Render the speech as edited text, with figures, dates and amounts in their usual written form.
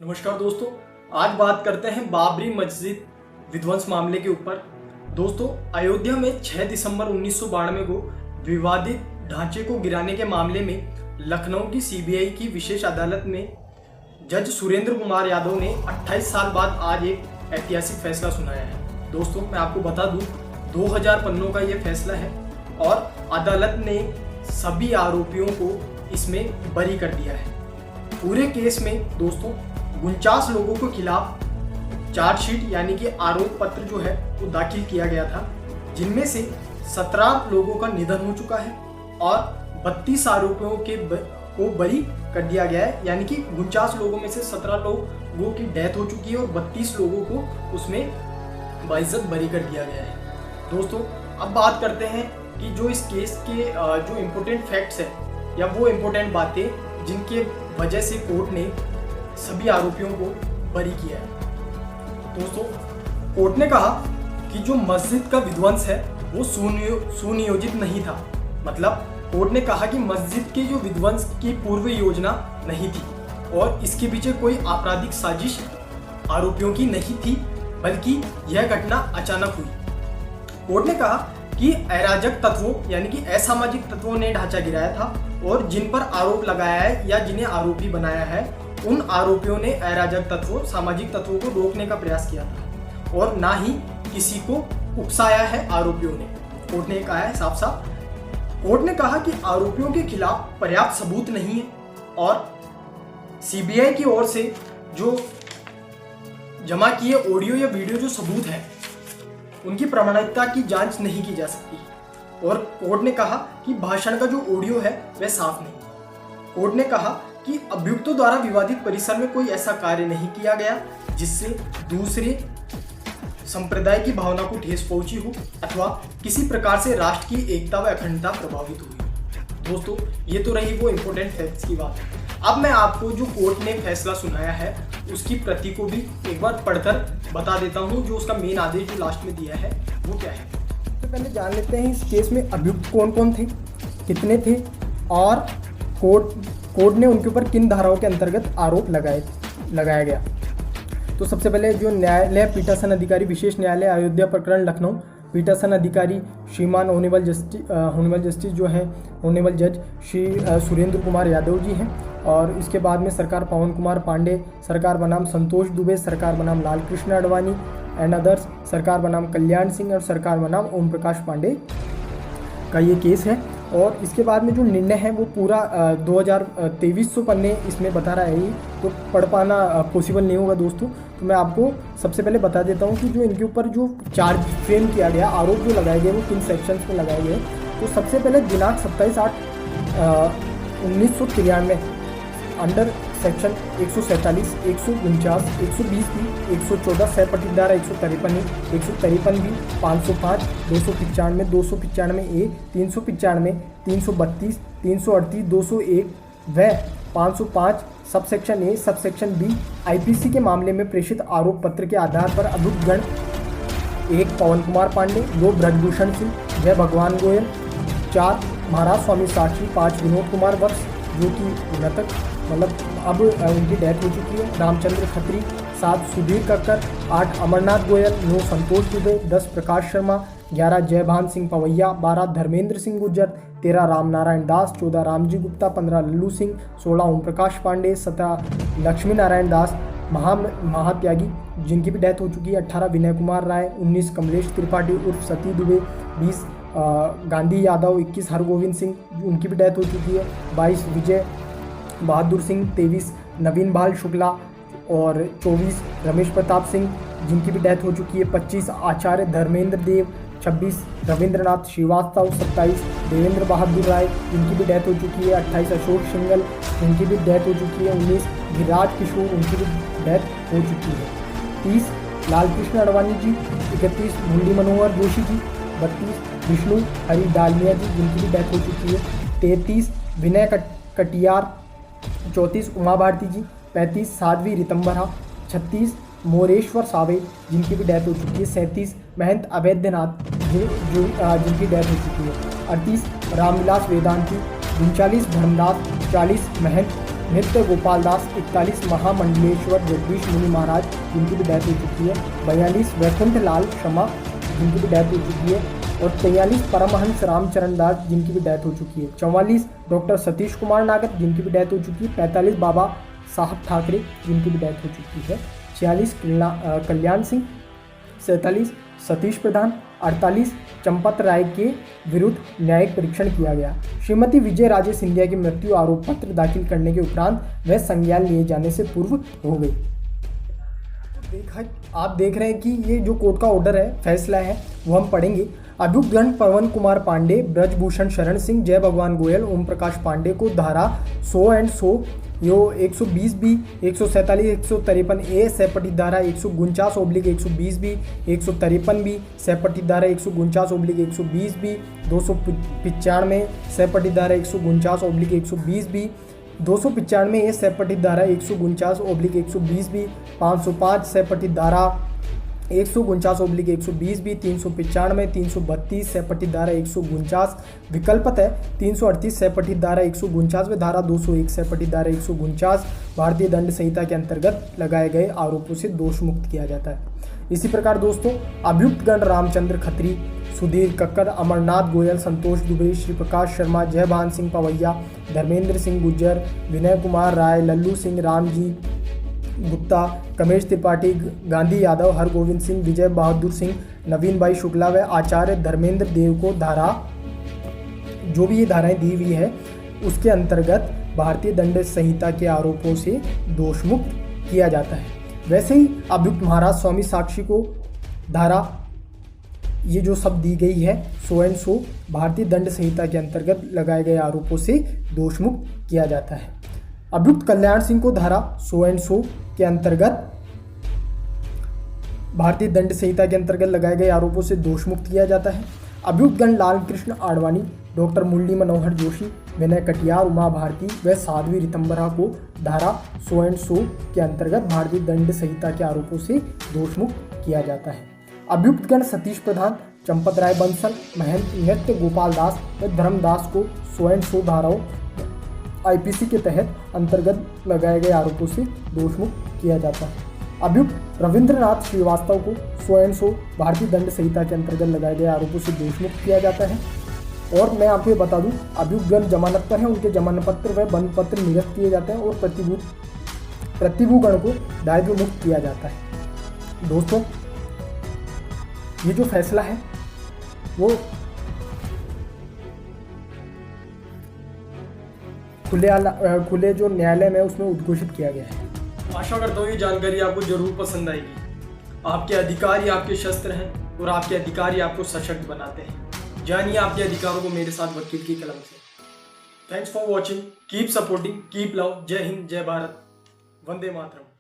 नमस्कार दोस्तों, आज बात करते हैं बाबरी मस्जिद विध्वंस मामले के ऊपर। दोस्तों, अयोध्या में 6 दिसंबर 1992 को विवादित ढांचे को गिराने के मामले में लखनऊ की सीबीआई की विशेष अदालत में जज सुरेंद्र कुमार यादव ने 28 साल बाद आज एक ऐतिहासिक फैसला सुनाया है। दोस्तों, मैं आपको बता दूं, 2000 पन्नों का ये फैसला है और अदालत ने सभी आरोपियों को इसमें बरी कर दिया है। पूरे केस में दोस्तों 49 लोगों के खिलाफ चार्जशीट यानी कि आरोप पत्र जो है वो दाखिल किया गया था, जिनमें से 17 लोगों का निधन हो चुका है और 32 आरोपियों को बरी कर दिया गया है। यानी कि 49 लोगों में से 17 लोगों की डेथ हो चुकी है और 32 लोगों को उसमें बाइज्जत बरी कर दिया गया है। दोस्तों, अब बात करते हैं कि जो इस केस के जो इम्पोर्टेंट फैक्ट्स है या वो इम्पोर्टेंट बातें जिनके वजह से कोर्ट ने सभी आरोपियों को बरी किया है। दोस्तों, कोर्ट ने कहा कि जो मस्जिद का विध्वंस है वो सुनियोजित नहीं था। मतलब कोर्ट ने कहा कि मस्जिद के जो विध्वंस की पूर्व योजना नहीं थी और इसके पीछे कोई आपराधिक साजिश आरोपियों की नहीं थी, बल्कि यह घटना अचानक हुई। कोर्ट ने कहा कि अराजक तत्वों यानी कि असामाजिक तत्वों ने ढांचा गिराया था और जिन पर आरोप लगाया है या जिन्हें आरोपी बनाया है उन आरोपियों ने अराजक तत्वों सामाजिक तत्वों को रोकने का प्रयास किया था और ना ही किसी को उकसाया है आरोपियों ने। कोर्ट ने कहा है साफ साफ। कोर्ट ने कहा कि आरोपियों के खिलाफ पर्याप्त सबूत नहीं है और सीबीआई की ओर से जो जमा किए ऑडियो या वीडियो जो सबूत है उनकी प्रामाणिकता की जांच नहीं की जा सकती। और कोर्ट ने कहा कि भाषण का जो ऑडियो है वह साफ नहीं। कोर्ट ने कहा कि अभियुक्तों द्वारा विवादित परिसर में कोई ऐसा कार्य नहीं किया गया जिससे दूसरे संप्रदाय की भावना को ठेस पहुंची हो अथवा किसी प्रकार से राष्ट्र की एकता व अखंडता प्रभावित हुई। दोस्तों, ये तो रही वो इम्पोर्टेंट फैक्ट्स की बात। अब मैं आपको जो कोर्ट ने फैसला सुनाया है उसकी प्रति को भी एक बार पढ़कर बता देता हूँ। जो उसका मेन आदेश जो लास्ट में दिया है वो क्या है। तो पहले जान लेते हैं इस केस में अभियुक्त कौन कौन थे, कितने थे और कोर्ट ने उनके ऊपर किन धाराओं के अंतर्गत आरोप लगाया गया। तो सबसे पहले जो न्यायालय पीठासन अधिकारी विशेष न्यायालय अयोध्या प्रकरण लखनऊ पीठासन अधिकारी श्रीमान ऑनेबल जस्टिस जो है ऑनेबल जज श्री सुरेंद्र कुमार यादव जी हैं। और इसके बाद में सरकार पवन कुमार पांडे, सरकार बनाम संतोष दुबे, सरकार बनाम लाल कृष्ण अडवाणी एंड अदर्स, सरकार बनाम कल्याण सिंह और सरकार बनाम ओम प्रकाश पांडे का ये केस है। और इसके बाद में जो निर्णय है वो पूरा 2300 पन्ने इसमें बता रहा है, तो पढ़ पाना पॉसिबल नहीं होगा दोस्तों। तो मैं आपको सबसे पहले बता देता हूँ कि जो इनके ऊपर जो चार्ज फ्रेम किया गया, आरोप जो लगाए गए वो किन सेक्शंस में लगाए गए। तो सबसे पहले दिनांक 27/8/1993 अंडर सेक्शन 147, 149, 120 बी, 114 सहपठित धारा 153 153 बी, 505, 295, 295 ए, 395, 332, 338, 201 व 505 सबसेक्शन ए सबसेक्शन बी आईपीसी के मामले में प्रेषित आरोप पत्र के आधार पर अभियुक्तगण 1 पवन कुमार पांडे, 2 ब्रजभूषण सिंह, जय भगवान गोयल, 4 महाराज स्वामी साक्षी, 5 विनोद कुमार वत्स जो कि मृतक मतलब अब उनकी डेथ हो चुकी है, रामचंद्र खत्री, 7 सुधीर कक्कर, 8 अमरनाथ गोयल, 9 संतोष दुबे, 10 प्रकाश शर्मा, 11 जयभान सिंह पवैया, 12 धर्मेंद्र सिंह गुर्जर, 13 रामनारायण दास, 14 रामजी गुप्ता, 15 लल्लू सिंह, 16 ओम प्रकाश पांडे, 17 लक्ष्मी नारायण दास महात्यागी जिनकी भी डेथ हो चुकी है, 18 विनय कुमार राय, 19 कमलेश त्रिपाठी उर्फ सती दुबे, 20 गांधी यादव, 21 हरगोविंद सिंह उनकी भी डेथ हो चुकी है, 22 विजय बहादुर सिंह, 23 नवीन भाल शुक्ला और 24 रमेश प्रताप सिंह जिनकी भी डेथ हो चुकी है, 25 आचार्य धर्मेंद्र देव, 26 रविंद्रनाथ श्रीवास्तव, 27 देवेंद्र बहादुर राय जिनकी भी डेथ हो चुकी है, 28 अशोक सिंगल उनकी भी डेथ हो चुकी है, 19 गिरिराज किशोर उनकी भी डेथ हो चुकी है, 30 लालकृष्ण अडवाणी जी, 31 मुरली मनोहर जोशी जी, 32 विष्णु हरि डालमिया जी जिनकी भी डेथ हो चुकी है, 33 विनय कटियार, 34 उमा भारती जी, 35 साध्वी रितंबरा, 36 मोरेश्वर सावे जिनकी भी डेथ हो चुकी है, 37 महंत अवैधनाथ जिनकी डेथ हो चुकी है, 38 रामविलास वेदांती, 39 धर्मदास, 40 महंत नृत्य गोपाल दास। 41 महामंडलेश्वर जगदीश मुनि महाराज, जिनकी भी डेथ हो चुकी है। 42 वैकुंठ लाल शर्मा, जिनकी भी डेथ हो चुकी है। और 43 परमहंस रामचरण दास, जिनकी भी डेथ हो चुकी है। 44 डॉक्टर सतीश कुमार नागर, जिनकी भी डेथ हो चुकी है। 45 बाबा साहब ठाकरे, जिनकी भी डेथ हो चुकी है। 46 कल्याण सिंह। 47 सतीश प्रधान। 48 चंपत राय के विरुद्ध न्यायिक परीक्षण किया गया। श्रीमती विजय राजे सिंधिया की मृत्यु आरोप पत्र दाखिल करने के उपरांत वह संज्ञान लिए जाने से पूर्व हो गई। आप देख रहे हैं कि ये जो कोर्ट का ऑर्डर है, फैसला है, वो हम पढ़ेंगे। अभियुक्तगण पवन कुमार पांडे, ब्रजभूषण शरण सिंह, जय भगवान गोयल, ओम प्रकाश पांडे को धारा 100 and 100 yo 120 B, 147, 153 A, safety धारा 149/120 बी, 153 बी, सेपटी धारा 149/120 बी, 295 सेपटी धारा 149/120 बी, 295 ए, सेपटी धारा 149/120 बी, 505 सेपटी धारा 149/120 बी, 395, 332 सेपटी धारा 149 विकल्पत है, 338 सेपटी धारा 149 व धारा 201 सेपटी धारा 149 भारतीय दंड संहिता के अंतर्गत लगाए गए आरोपों से दोष मुक्त किया जाता है। इसी प्रकार दोस्तों, अभियुक्तगण रामचंद्र खत्री, सुधीर कक्कड़, अमरनाथ गोयल, संतोष दुबे, श्री प्रकाश शर्मा, जयभान सिंह पवैया, धर्मेंद्र सिंह गुज्जर, विनय कुमार राय, लल्लू सिंह, रामजी गुप्ता, कमेश त्रिपाठी, गांधी यादव, हरगोविंद सिंह, विजय बहादुर सिंह, नवीन भाई शुक्ला व आचार्य धर्मेंद्र देव को धारा, जो भी ये धाराएं दी हुई है, उसके अंतर्गत भारतीय दंड संहिता के आरोपों से दोषमुक्त किया जाता है। वैसे ही अभियुक्त महाराज स्वामी साक्षी को धारा, ये जो सब दी गई है 100 एंड 100 भारतीय दंड संहिता के अंतर्गत लगाए गए आरोपों से दोषमुक्त किया जाता है। अभियुक्त कल्याण सिंह को धारा 100 एंड 100 के अंतर्गत भारतीय दंड संहिता के अंतर्गत लगाए गए आरोपों से दोषमुक्त किया जाता है। अभियुक्तगण लाल कृष्ण आडवाणी, डॉक्टर मुरली मनोहर जोशी, विनय कटियार, उमा भारती व साध्वी रितंबरा को धारा 100 एंड 100 के अंतर्गत भारतीय दंड संहिता के आरोपों से दोषमुक्त किया जाता है। अभियुक्तगण सतीश प्रधान, चंपत राय बंसल, महंत नृत्य गोपाल दास व धर्मदास को 100 एंड 100 धाराओं आईपीसी के तहत अंतर्गत लगाए गए आरोपों से दोषमुक्त किया जाता है। अभियुक्त रविंद्रनाथ श्रीवास्तव को 100 एंड 100 भारतीय दंड संहिता के अंतर्गत लगाए गए आरोपों से दोषमुक्त किया जाता है। और मैं आपको ये बता दूं, अभियुक्तगण जमानत पर हैं, उनके जमानत पत्र व बंद पत्र निरस्त किए जाते हैं और प्रतिभूगण को दायित्व मुक्त किया जाता है। दोस्तों, ये जो फैसला है वो खुले जो न्यायालय में उसमें उद्घोषित किया गया है। आशा करता हूँ ये जानकारी आपको जरूर पसंद आएगी। आपके अधिकार ही आपके शस्त्र हैं और आपके अधिकार ही आपको सशक्त बनाते हैं। जानिए आपके अधिकारों को मेरे साथ वकील की कलम से। Thanks for watching, keep supporting, keep love. जय हिंद, जय भारत, वंदे मातरम।